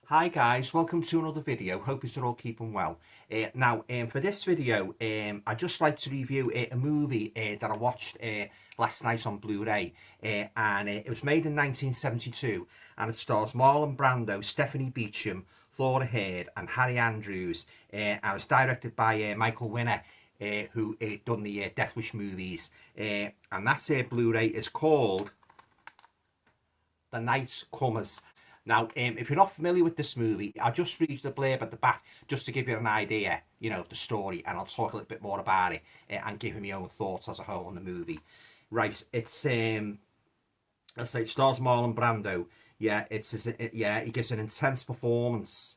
Hi guys, welcome to another video. Hope you're all keeping well. For this video, I'd just like to review a movie that I watched last night on Blu-ray, and it was made in 1972, and it stars Marlon Brando, Stephanie Beacham, Flora Heard, and Harry Andrews. And it was directed by Michael Winner, who done the Death Wish movies, and that Blu-ray is called The Nightcomers. Now, if you're not familiar with this movie, I'll just read you the blurb at the back just to give you an idea, of the story, and I'll talk a little bit more about it and give you my own thoughts as a whole on the movie. Right, let's say it stars Marlon Brando. He gives an intense performance,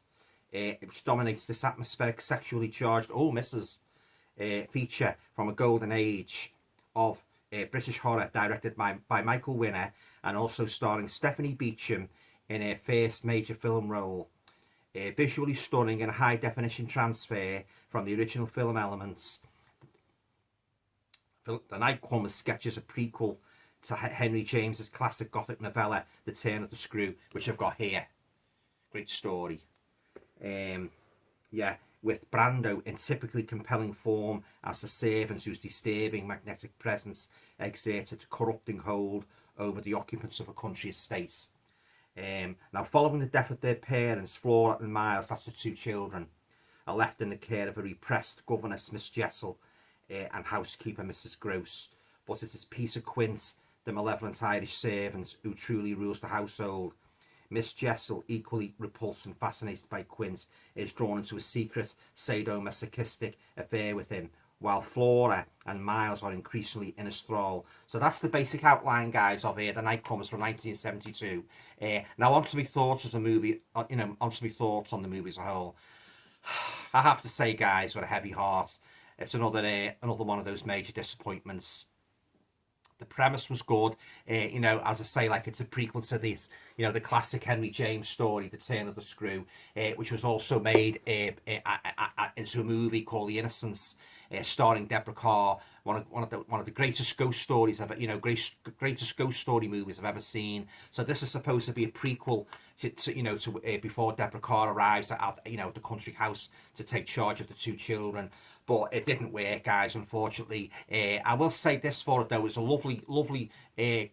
which dominates this atmospheric, sexually charged, feature from a golden age of British horror, directed by Michael Winner, and also starring Stephanie Beacham in her first major film role. Visually stunning and a high definition transfer from the original film elements, The Nightcomers sketches a prequel to Henry James's classic gothic novella, The Turn of the Screw, which I've got here. Great story. With Brando in typically compelling form as the servant whose disturbing magnetic presence exerts a corrupting hold over the occupants of a country estate. Now, following the death of their parents, Flora and Miles, that's the two children, are left in the care of a repressed governess, Miss Jessel, and housekeeper, Mrs. Gross. But it is Peter Quint, the malevolent Irish servant, who truly rules the household. Miss Jessel, equally repulsed and fascinated by Quint, is drawn into a secret, sadomasochistic affair with him, while Flora and Miles are increasingly in his thrall. So that's the basic outline, guys, of The Nightcomers from 1972. Now, on to my thoughts as a movie, on to my thoughts on the movie as a whole. I have to say, guys, with a heavy heart, it's another one of those major disappointments. The premise was good, as I say, like it's a prequel to this, the classic Henry James story, The Turn of the Screw, which was also made into a movie called The Innocents, starring Deborah Carr, one of the greatest ghost stories ever, greatest ghost story movies I've ever seen. So this is supposed to be a prequel to before Deborah Carr arrives at the country house to take charge of the two children. But it didn't work, guys, unfortunately. I will say this for it, though. It's a lovely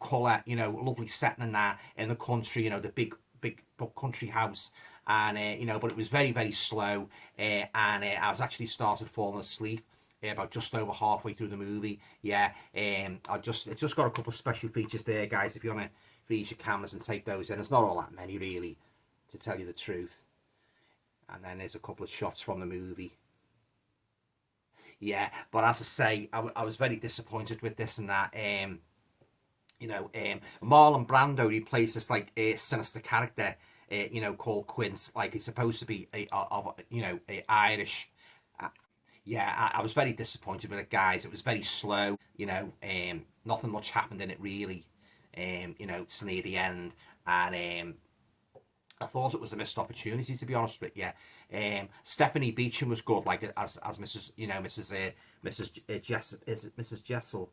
colour, lovely setting in that, in the country, the big country house. And, but it was very, very slow. And I was actually started falling asleep about just over halfway through the movie. It's just got a couple of special features there, guys, if you want to freeze your cameras and take those in. There's not all that many, really, to tell you the truth. And then there's a couple of shots from the movie. Yeah, but as I say, I was very disappointed with this and that. Marlon Brando, he plays this like sinister character, called Quint. Like it's supposed to be a Irish. I was very disappointed with it, guys. It was very slow. Nothing much happened in it really. It's near the end, and I thought it was a missed opportunity, to be honest with you. Stephanie Beacham was good, like as Mrs. Jessel,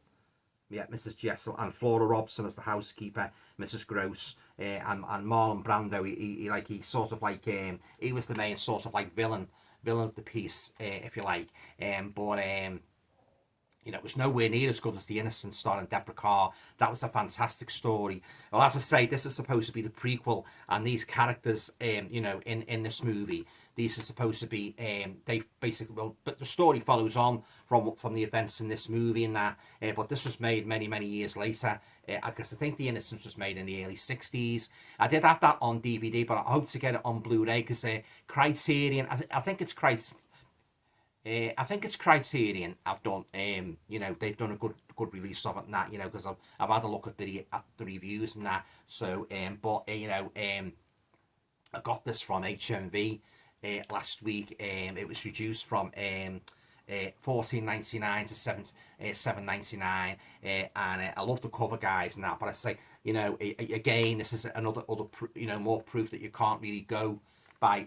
yeah, Mrs. Jessel, and Flora Robson as the housekeeper, Mrs. Gross, and Marlon Brando. He sort of like he was the main sort of like villain of the piece, if you like. It was nowhere near as good as The Innocents starring Deborah Carr. That was a fantastic story. Well, as I say, this is supposed to be the prequel, and these characters, in this movie, these are supposed to be, they basically, well, but the story follows on from the events in this movie and that, but this was made many, many years later. I guess I think The Innocents was made in the early 60s. I did have that on DVD, but I hope to get it on Blu-ray because Criterion, I think it's Criterion. I've done, they've done a good release of it and that, because I've had a look at the reviews and that. So, I got this from HMV last week. It was reduced from $14.99 to $7.99, and I love the cover, guys, and that. But I say, again, this is another more proof that you can't really go by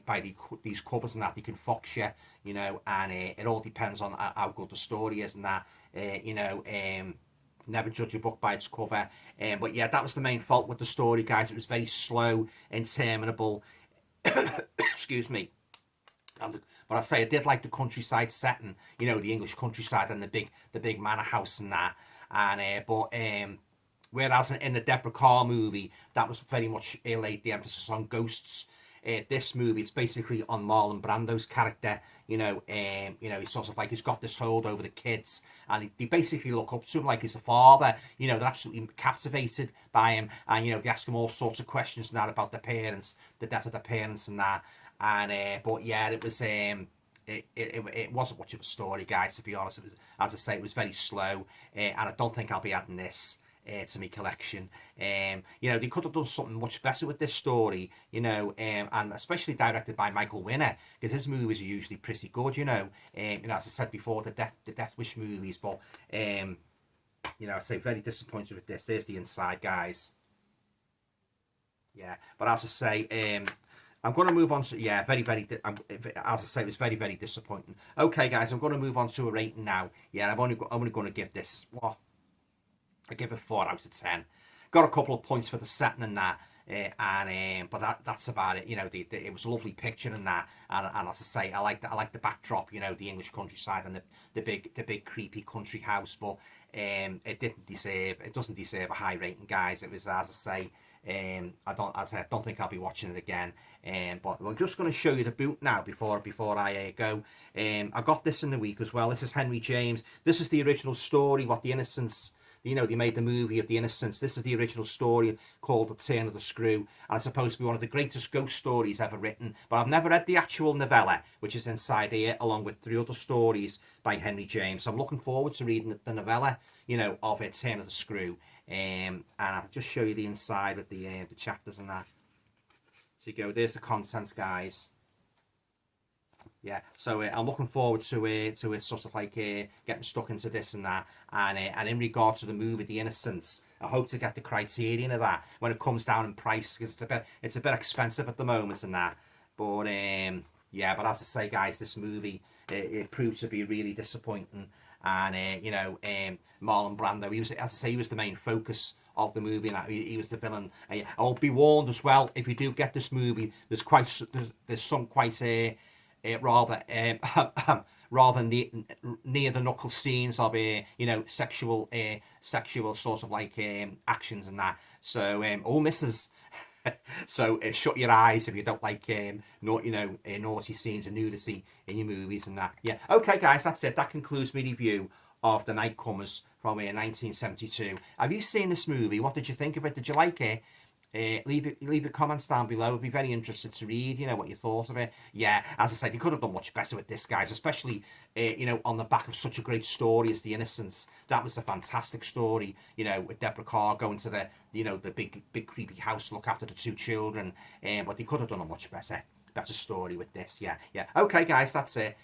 these covers and that. They can fox you, and it all depends on how good the story is and that. Never judge a book by its cover. But yeah, that was the main fault with the story, guys. It was very slow, interminable. Excuse me. But I say I did like the countryside setting, you know, the English countryside and the big manor house and that. And whereas in the Deborah Carr movie, that was very much laid the emphasis on ghosts. This movie, it's basically on Marlon Brando's character. You know, he's sort of like he's got this hold over the kids, and they basically look up to him like he's a father. You know, they're absolutely captivated by him, and you know they ask him all sorts of questions and that about their parents, the death of their parents and that. And but yeah, it was it wasn't much of a story, guys. To be honest, it was, as I say, it was very slow, and I don't think I'll be adding this to my collection. You know, they could have done something much better with this story, you know, and especially directed by Michael Winner, because his movies are usually pretty good, you know. You know, as I said before, the Death Wish movies, but you know, I say very disappointed with this. There's the inside, guys. Yeah, but as I say, I'm going to move on to, yeah, as I say, it was very, very disappointing. Okay, guys, I'm going to move on to a rating now. Yeah, I'm only going to give this, what? I give it 4 out of 10. Got a couple of points for the setting and that, but that's about it. You know, it was a lovely picture and that, and as I say, I like the backdrop. You know, the English countryside and the big creepy country house. But it doesn't deserve a high rating, guys. It was, as I say, I don't think I'll be watching it again. But we're just going to show you the boot now before I go. I got this in the week as well. This is Henry James. This is the original story. What the Innocents. You know, they made the movie of The Innocents. This is the original story called The Turn of the Screw. And it's supposed to be one of the greatest ghost stories ever written. But I've never read the actual novella, which is inside here, along with 3 other stories by Henry James. So I'm looking forward to reading the novella, you know, of Turn of the Screw. And I'll just show you the inside with the chapters and that. So you go, there's the contents, guys. Yeah, so I'm looking forward to it sort of like getting stuck into this and that. And in regard to the movie The Innocents, I hope to get the criterion of that when it comes down in price, because it's a bit expensive at the moment and that. But yeah, but as I say, guys, this movie it proved to be really disappointing. And you know, Marlon Brando, he was the main focus of the movie, and he was the villain. I'll be warned as well, if you do get this movie, there's some quite rather rather near the knuckle scenes of you know, sexual sort of like actions and that. So misses. So shut your eyes if you don't like naughty scenes and nudity in your movies and that. Yeah, okay, guys, that's it. That concludes my review of The Nightcomers from 1972. Have you seen this movie? What did you think of it? Did you like it? Leave your comments down below. I'd be very interested to read, you know, what you thought of it. Yeah, as I said, you could have done much better with this, guys, especially, you know, on the back of such a great story as The Innocents. That was a fantastic story, you know, with Deborah Carr going to the, you know, the big creepy house to look after the 2 children. But they could have done a much better story with this. Yeah. Okay, guys, that's it.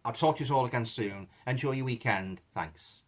I'll talk to you all again soon. Enjoy your weekend. Thanks.